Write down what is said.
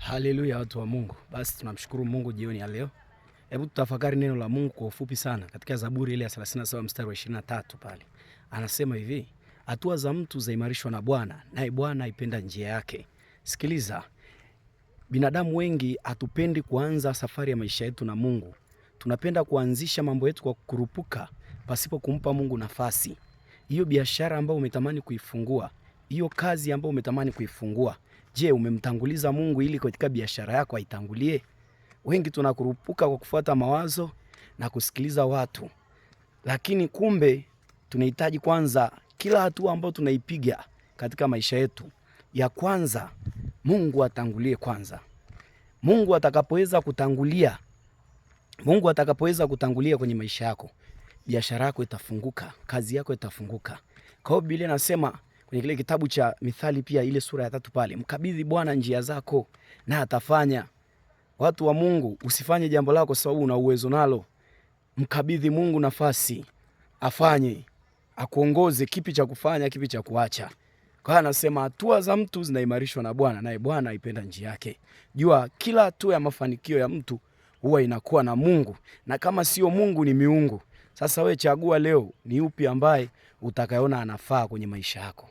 Haleluya, watu wa Mungu. Basi tunamshukuru Mungu jioni ya leo. Hebu tutafakari neno la Mungu kwa ufupi sana katika Zaburi ile ya 37 mstari wa 23 pale. Anasema hivi, hatua za mtu zaimarishwa na Bwana, naye Bwana aipenda njia yake. Sikiliza, binadamu wengi hatupendi kuanza safari ya maisha yetu na Mungu. Tunapenda kuanzisha mambo yetu kwa kukurupuka pasipo kumpa Mungu nafasi. Hiyo biashara ambayo umetamani kuifungua, hiyo kazi ambayo umetamani kuifungua, je, umemtanguliza Mungu ili katika biashara yako aitangulie? Wengi tunakurupuka kwa kufuata mawazo na kusikiliza watu. Lakini kumbe tunahitaji kwanza kila hatua ambayo tunaipiga katika maisha yetu, ya kwanza Mungu atangulie kwanza. Mungu atakapoweza kutangulia kwenye maisha yako, biashara yako itafunguka, kazi yako itafunguka. Kwa hiyo Biblia inasema kwenye kile kitabu cha Mithali pia ile sura ya 3 pale, mkabidhi Bwana njia zako na atafanya. Watu wa Mungu, usifanye jambo lako sababu una uwezo nalo. Mkabidhi Mungu nafasi, afanye, akuongoze kipi cha kufanya, kipi cha kuacha. Kwa hiyo anasema hatua za mtu zinaimarishwa na Bwana, naye Bwana aipenda njia yake. Jua kila hatua ya mafanikio ya mtu huwa inakuwa na Mungu, na kama sio Mungu ni miungu. Sasa we chagua leo ni upi ambaye utakayeona anafaa kwenye maisha yako.